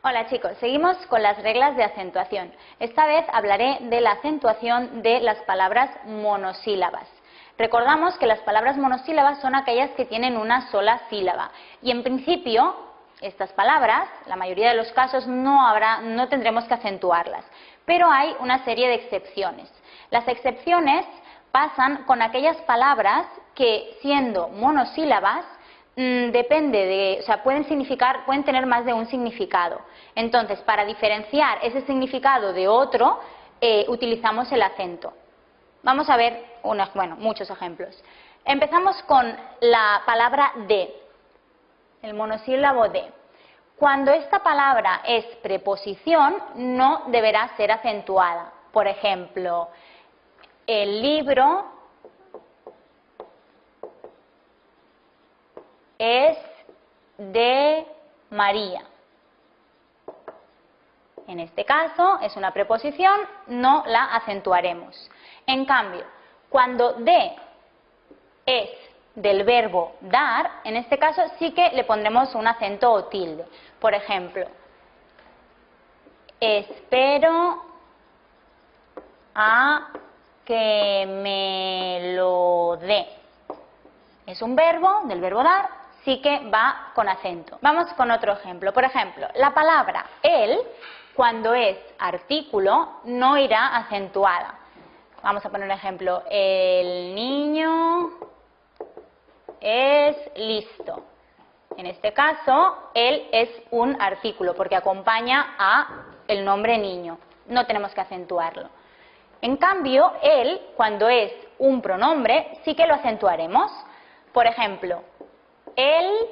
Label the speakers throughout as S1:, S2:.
S1: Hola chicos, seguimos con las reglas de acentuación. Esta vez hablaré de la acentuación de las palabras monosílabas. Recordamos que las palabras monosílabas son aquellas que tienen una sola sílaba y en principio estas palabras, la mayoría de los casos no tendremos que acentuarlas, pero hay una serie de excepciones. Las excepciones pasan con aquellas palabras que, siendo monosílabas, pueden tener más de un significado. Entonces, para diferenciar ese significado de otro, utilizamos el acento. Vamos a ver muchos ejemplos. Empezamos con la palabra de, el monosílabo de. Cuando esta palabra es preposición, no deberá ser acentuada. Por ejemplo, el libro es de María. En este caso es una preposición, no la acentuaremos. En cambio, cuando de es del verbo dar, en este caso sí que le pondremos un acento o tilde. Por ejemplo, espero a que me lo dé. Es un verbo, del verbo dar, sí que va con acento. Vamos con otro ejemplo. Por ejemplo, la palabra el, cuando es artículo, no irá acentuada. Vamos a poner un ejemplo. El niño es listo. En este caso, él es un artículo porque acompaña a el nombre niño. No tenemos que acentuarlo. En cambio, él, cuando es un pronombre, sí que lo acentuaremos. Por ejemplo, él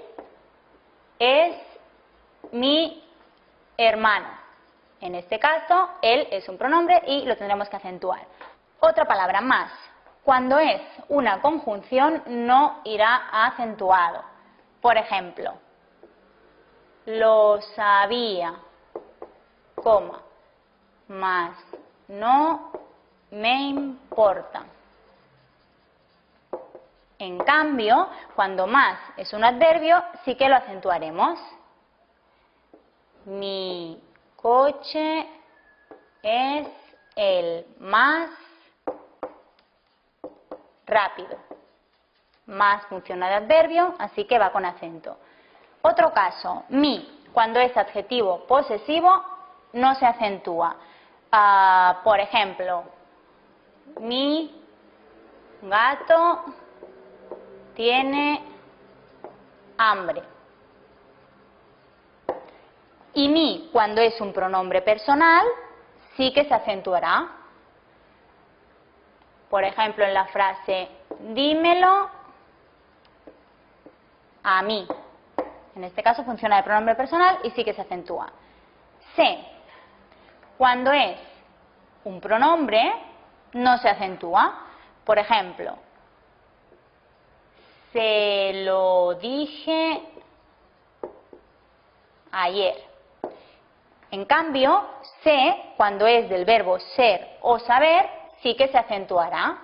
S1: es mi hermano. En este caso, él es un pronombre y lo tendremos que acentuar. Otra palabra más. Cuando es una conjunción, no irá acentuado. Por ejemplo, lo sabía, coma, más no me importa. En cambio, cuando más es un adverbio, sí que lo acentuaremos. Mi coche es el más rápido. Más funciona de adverbio, así que va con acento. Otro caso, mi, cuando es adjetivo posesivo, no se acentúa. Por ejemplo, mi gato tiene hambre. Y mi, cuando es un pronombre personal, sí que se acentuará. Por ejemplo, en la frase, dímelo a mí. En este caso funciona de pronombre personal y sí que se acentúa. Se, cuando es un pronombre, no se acentúa. Por ejemplo, se lo dije ayer. En cambio, se, cuando es del verbo ser o saber, sí que se acentuará.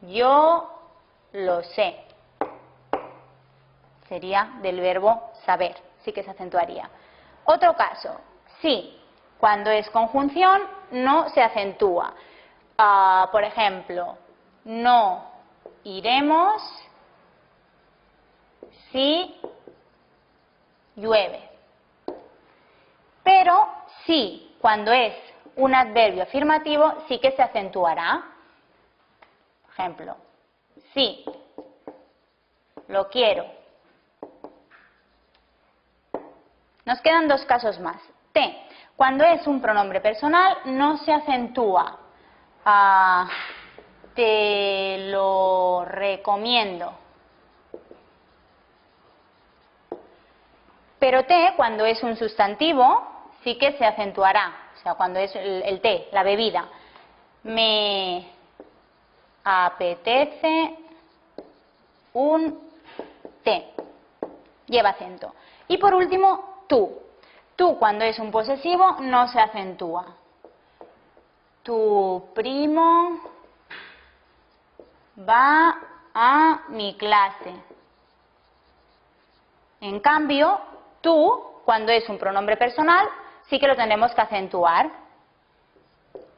S1: Yo lo sé. Sería del verbo saber, sí que se acentuaría. Otro caso, sí, cuando es conjunción no se acentúa. Por ejemplo, no iremos si llueve. Pero sí, cuando es un adverbio afirmativo, sí que se acentuará. Por ejemplo, sí, lo quiero. Nos quedan dos casos más. Te, cuando es un pronombre personal, no se acentúa. Te lo recomiendo. Pero te, cuando es un sustantivo, sí que se acentuará. O sea, cuando es el té, la bebida. Me apetece un té. Lleva acento. Y por último, tú. Tú, cuando es un posesivo, no se acentúa. Tu primo va a mi clase. En cambio, tú, cuando es un pronombre personal, sí que lo tendremos que acentuar.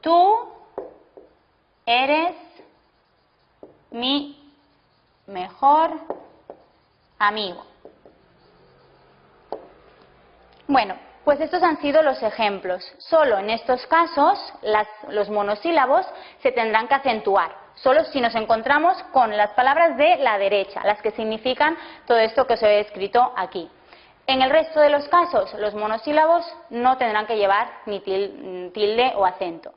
S1: Tú eres mi mejor amigo. Bueno, pues estos han sido los ejemplos. Solo en estos casos los monosílabos se tendrán que acentuar. Solo si nos encontramos con las palabras de la derecha, las que significan todo esto que os he escrito aquí. En el resto de los casos, los monosílabos no tendrán que llevar ni tilde o acento.